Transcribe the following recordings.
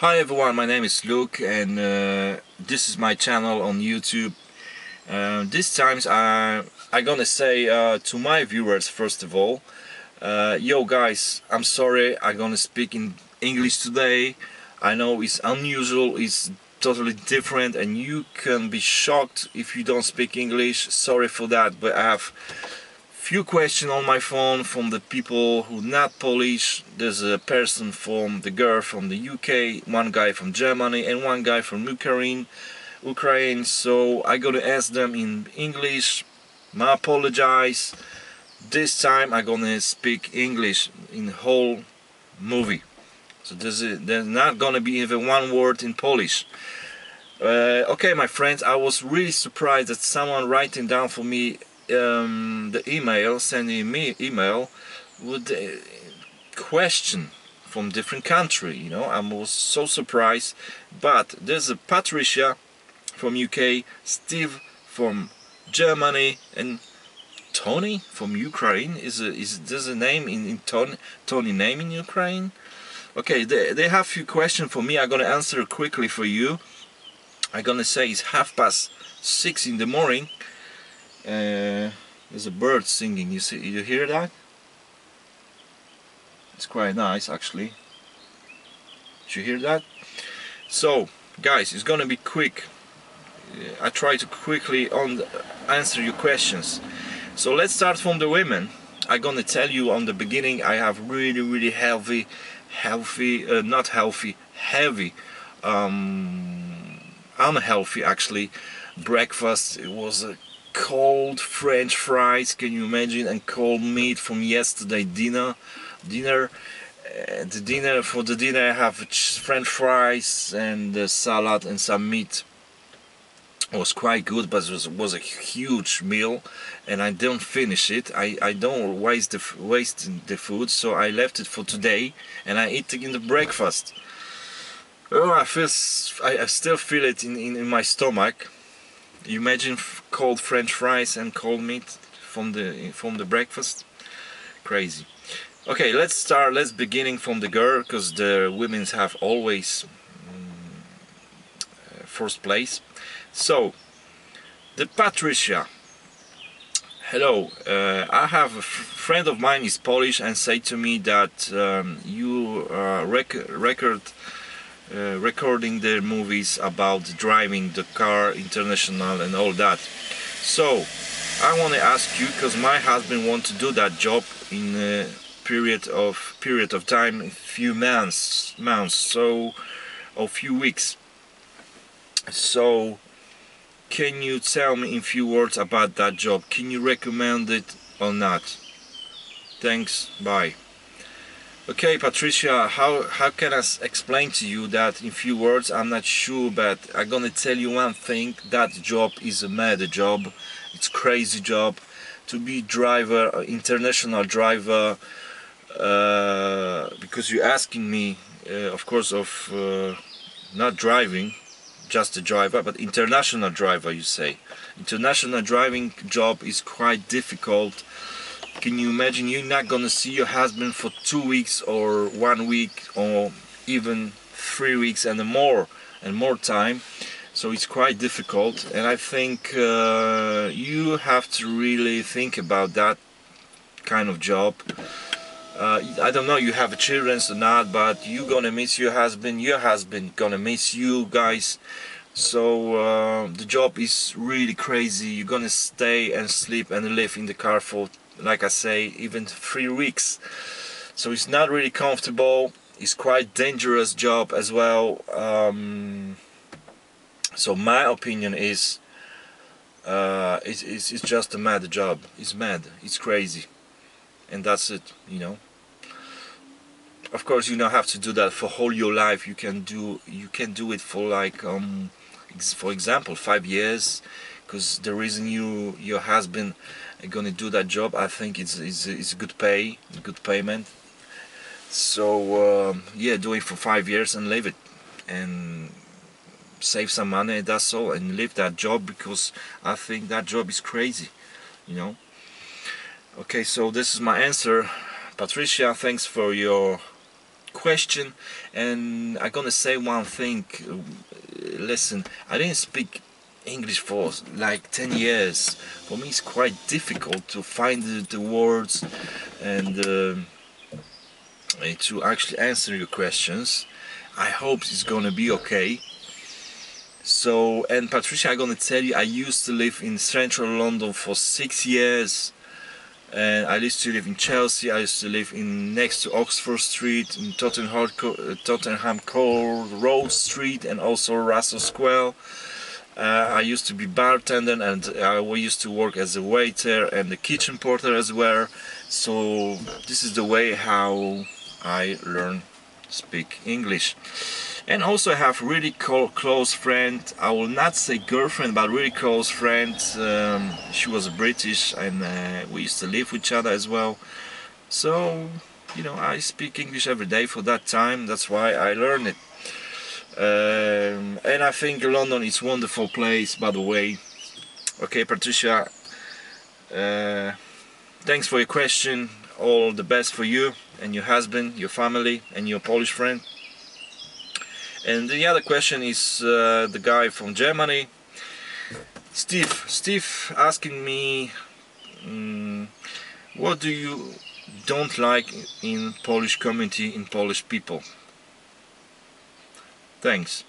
Hi everyone, my name is Luke and this is my channel on YouTube. This time I'm gonna say to my viewers first of all, yo guys, I'm sorry, I'm gonna speak in English today. I know it's unusual, it's totally different and you can be shocked if you don't speak English. Sorry for that, but I have few questions on my phone from the people who not Polish. There's a person from the girl from the UK, one guy from Germany and one guy from Ukraine. So I gotta ask them in English. I apologize. This time I'm gonna speak English in the whole movie. So there's not gonna be even one word in Polish. Okay, my friends, I was really surprised that someone writing down for me the email, sending me email with a question from different country. You know, I was so surprised. But there's a Patricia from UK, Steve from Germany, and Tony from Ukraine. There's a name in Tony name in Ukraine? Okay, they have a few questions for me. I'm gonna answer quickly for you. I'm gonna say it's 6:30 in the morning. There's a bird singing. You hear that? It's quite nice actually. Did you hear that? So guys, it's gonna be quick. I try to quickly answer your questions. So let's start from the women. I'm gonna tell you on the beginning, I have really heavy unhealthy actually breakfast. It was a cold French fries, can you imagine, and cold meat from yesterday dinner. For the dinner I have French fries and salad and some meat. It was quite good, but it was a huge meal and I don't finish it. I don't waste the food, so I left it for today and I eat it in the breakfast. Oh, I still feel it in my stomach. You imagine cold French fries and cold meat from the breakfast? Crazy. Okay, let's beginning from the girl, because the women's have always first place. So the Patricia, hello, I have a friend of mine is Polish and say to me that you recording the movies about driving the car international and all that. So I want to ask you, because my husband wants to do that job in a period of time, a few months, so a few weeks. So can you tell me in few words about that job? Can you recommend it or not? Thanks, bye. Okay, Patricia, how can I explain to you that in few words? I'm not sure, but I'm gonna tell you one thing. That job is a mad job. It's crazy job to be driver, international driver. Because you're asking me, of course, of not driving, just a driver, but international driver. You say international driving job is quite difficult. Can you imagine you're not gonna see your husband for 2 weeks or 1 week or even 3 weeks and more time? So it's quite difficult, and I think you have to really think about that kind of job. I don't know you have children or not, but you're gonna miss your husband gonna miss you guys. So the job is really crazy. You're gonna stay and sleep and live in the car for, like I say, even 3 weeks. So it's not really comfortable. It's quite dangerous job as well. So my opinion is it's just a mad job. It's mad, it's crazy, and that's it, you know. Of course you don't have to do that for whole your life. You can do it for like for example 5 years, because the reason your husband gonna do that job, I think it's a good payment. So yeah, do it for 5 years and leave it and save some money, that's all, and leave that job, because I think that job is crazy, you know. Okay, so this is my answer. Patricia, thanks for your question, and I'm gonna say one thing. Listen, I didn't speak English for like 10 years. For me it's quite difficult to find the words and to actually answer your questions. I hope it's gonna be okay. So, and Patricia, I'm gonna tell you, I used to live in central London for 6 years, and I used to live in Chelsea. I used to live in next to Oxford Street, in Tottenham Court Road Street, and also Russell Square. I used to be bartender, and we used to work as a waiter and the kitchen porter as well. So this is the way how I learn to speak English. And also I have really close friend. I will not say girlfriend, but really close friend. She was British, and we used to live with each other as well. So, you know, I speak English every day for that time. That's why I learned it. And I think London is a wonderful place, by the way. Okay, Patricia, thanks for your question. All the best for you and your husband, your family, and your Polish friend. And the other question is the guy from Germany, Steve asking me, what do you don't like in Polish community, in Polish people? Thanks.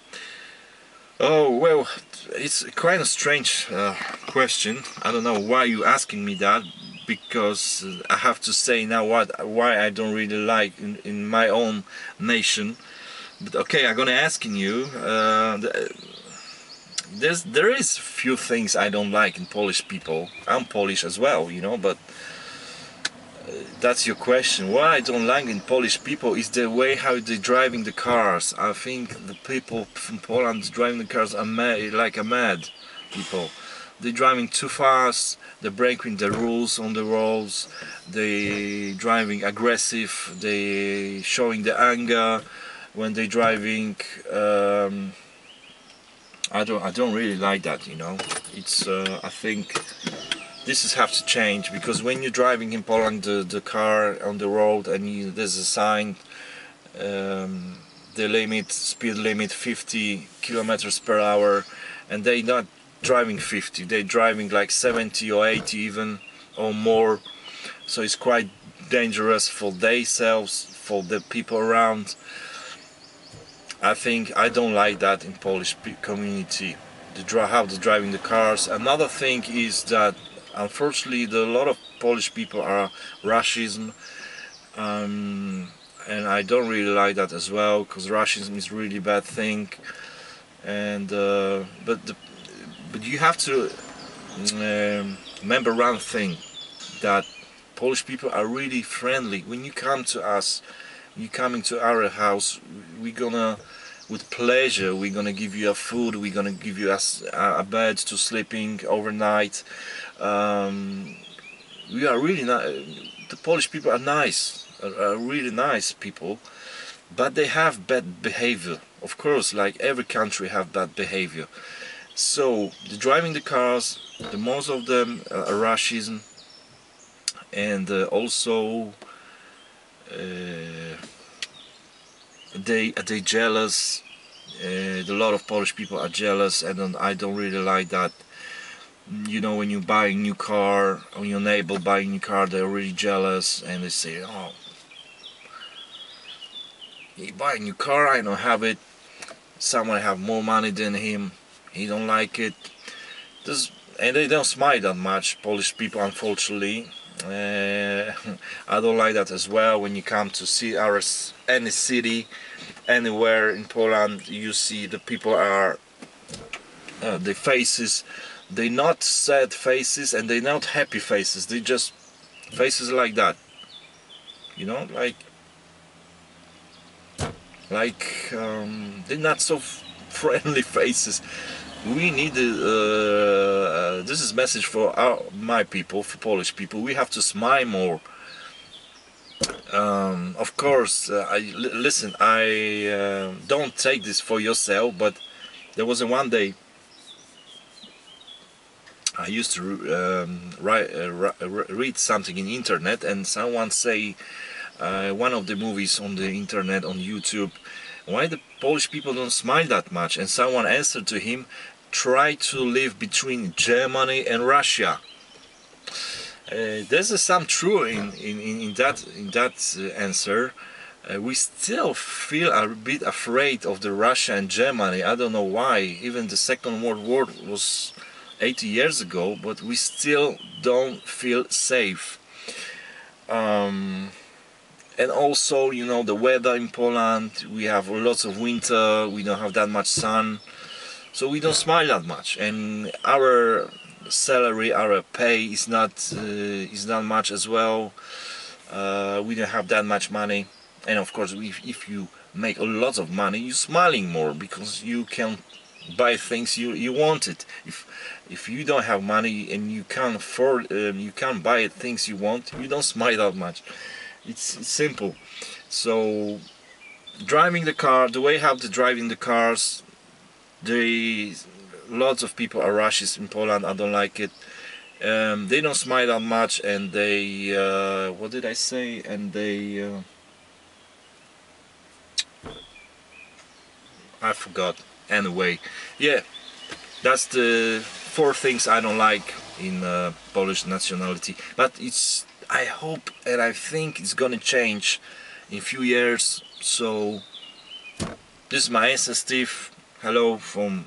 Oh, well, it's quite a strange question. I don't know why you're asking me that, because I have to say now why I don't really like in my own nation. But okay, I'm gonna asking you. There is a few things I don't like in Polish people. I'm Polish as well, you know, but that's your question. What I don't like in Polish people is the way how they're driving the cars. I think the people from Poland driving the cars are mad, like a mad people. They're driving too fast. They're breaking the rules on the roads. They driving aggressive. They showing the anger when they're driving. I don't really like that, you know. It's I think this is have to change, because when you're driving in Poland the car on the road and there's a sign, the speed limit 50 kilometers per hour, and they not driving 50, they're driving like 70 or 80 even or more. So it's quite dangerous for themselves, for the people around. I think I don't like that in Polish community, how they're driving the cars. Another thing is that unfortunately a lot of Polish people are racism, and I don't really like that as well, because racism is really bad thing. And but you have to remember one thing, that Polish people are really friendly. When you come to us, you coming to our house, we're gonna, with pleasure, we're gonna give you a food, we're gonna give you a bed to sleeping overnight. We are really the Polish people are nice, are really nice people, but they have bad behavior. Of course, like every country have bad behavior. So the driving the cars, the most of them are racism, and also they jealous. A lot of Polish people are jealous, and I don't really like that. You know, when you buy a new car, when your neighbor buying a new car, they're really jealous, and they say, "Oh, he buy a new car, I don't have it. Someone have more money than him. He don't like it." And they don't smile that much, Polish people, unfortunately. I don't like that as well. When you come to see any city, anywhere in Poland, you see the people are the faces. They're not sad faces, and they're not happy faces. They just faces like that, you know, they're not so friendly faces. We need this is message for my people, for Polish people. We have to smile more. Of course, listen. I don't take this for yourself, but there was one day I used to read something in internet, and someone say one of the movies on the internet, on YouTube, why the Polish people don't smile that much, and someone answered to him, try to live between Germany and Russia. There's some truth in that answer. We still feel a bit afraid of the Russia and Germany. I don't know why. Even the Second World War was 80 years ago, but we still don't feel safe. And also, you know, the weather in Poland, we have lots of winter, we don't have that much sun, so we don't smile that much, and our salary, our pay is not much as well. We don't have that much money, and of course if you make a lot of money, you're smiling more because you can buy things you wanted. If you don't have money and you can't afford, you can't buy things you want, you don't smile that much. It's simple. So driving the car, the way how to driving the cars, lots of people are rushes in Poland. I don't like it. They don't smile that much, and they what did I say? And they I forgot. Anyway, yeah, that's the 4 things I don't like in Polish nationality. But I hope and I think it's gonna change in a few years. So this is my answer, Steve. Hello from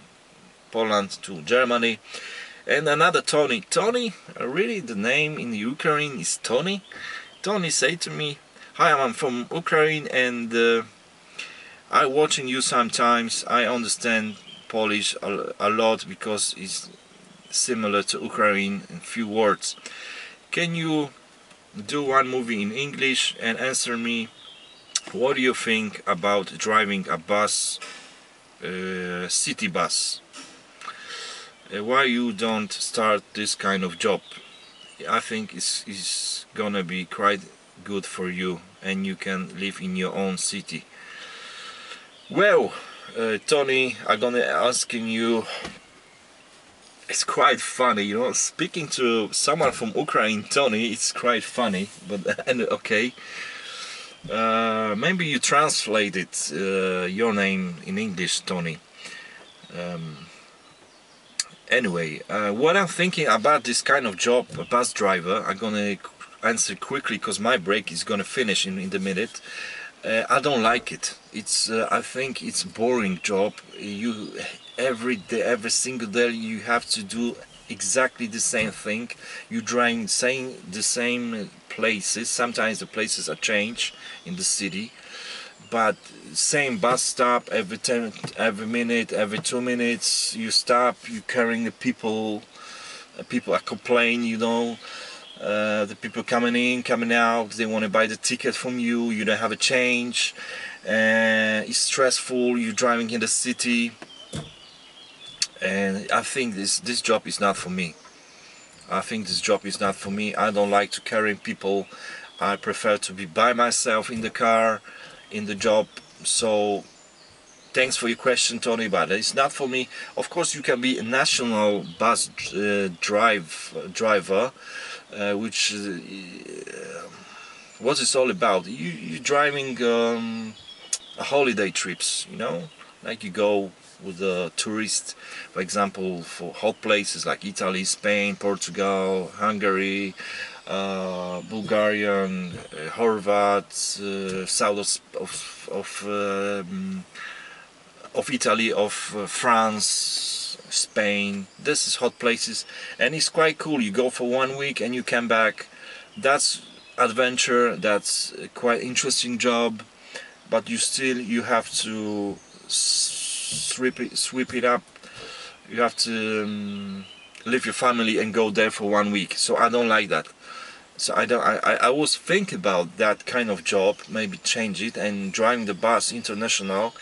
Poland to Germany. And another Tony. Tony, really the name in Ukraine is Tony. Tony said to me, hi, I'm from Ukraine, and I watching you sometimes. I understand Polish a lot because it's similar to Ukraine in few words. Can you do one movie in English and answer me, what do you think about driving a bus, city bus? Why you don't start this kind of job? I think it's gonna be quite good for you, and you can live in your own city. Well, Tony, I'm gonna asking you. It's quite funny, you know, speaking to someone from Ukraine, Tony, it's quite funny, but okay. Maybe you translated your name in English, Tony. Anyway, what I'm thinking about this kind of job, a bus driver, I'm gonna answer quickly because my break is gonna finish in the minute. I don't like it. It's I think it's a boring job. Every day, every single day, you have to do exactly the same thing. You drive the same places. Sometimes the places are changed in the city, but same bus stop every minute, every 2 minutes. You stop. You carrying the people. People are complaining, you know. The people coming in, coming out, they want to buy the ticket from you. You don't have a change. It's stressful. You're driving in the city. And I think this job is not for me. I think this job is not for me. I don't like to carry people. I prefer to be by myself in the car, in the job. So thanks for your question, Tony, but it's not for me. Of course, you can be a national bus driver, which what it's all about. You're driving holiday trips, you know, like you go with a tourist, for example, for hot places like Italy, Spain, Portugal, Hungary, Bulgarian, Horvats, south of Italy, of France, Spain. This is hot places, and it's quite cool. You go for 1 week and you come back. That's adventure. That's a quite interesting job, but you have to sweep it up. You have to leave your family and go there for 1 week. So I don't like that. So I was thinking about that kind of job, maybe change it and driving the bus international,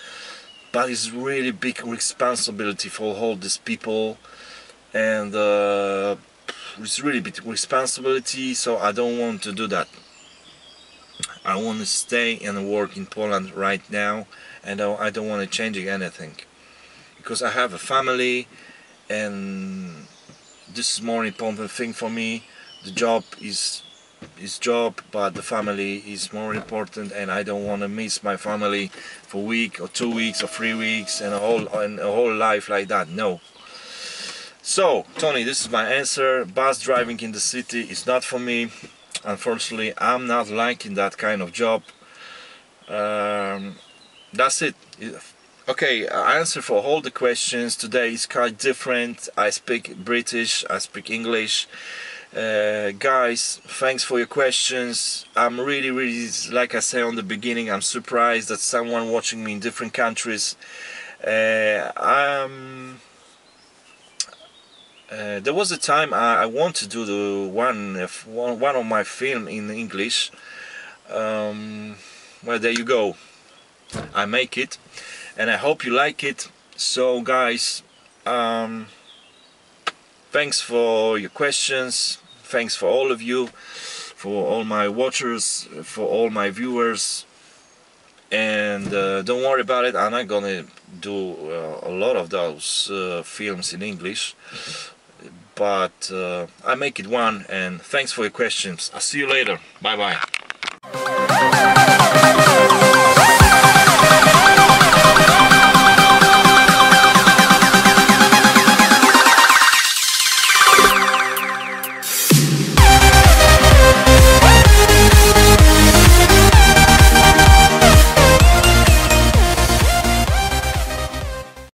but it's really big responsibility for all these people, and it's really big responsibility. So I don't want to do that. I want to stay and work in Poland right now, and I don't want to change anything, because I have a family, and this is more important thing for me. The job is is job, but the family is more important, and I don't want to miss my family for a week or 2 weeks or 3 weeks and a whole life like that. No. So Tony, this is my answer. Bus driving in the city is not for me. Unfortunately, I'm not liking that kind of job. That's it. Okay, answer for all the questions today is quite different. I speak British, I speak English. Guys, thanks for your questions. I'm really, like I said on the beginning, I'm surprised that someone watching me in different countries. There was a time I want to do the one of my film in English. Well, there you go. I make it, and I hope you like it. So guys, thanks for your questions. Thanks for all of you, for all my watchers, for all my viewers. And don't worry about it, I'm not gonna do a lot of those films in English, but I make it one. And thanks for your questions. I'll see you later. Bye bye.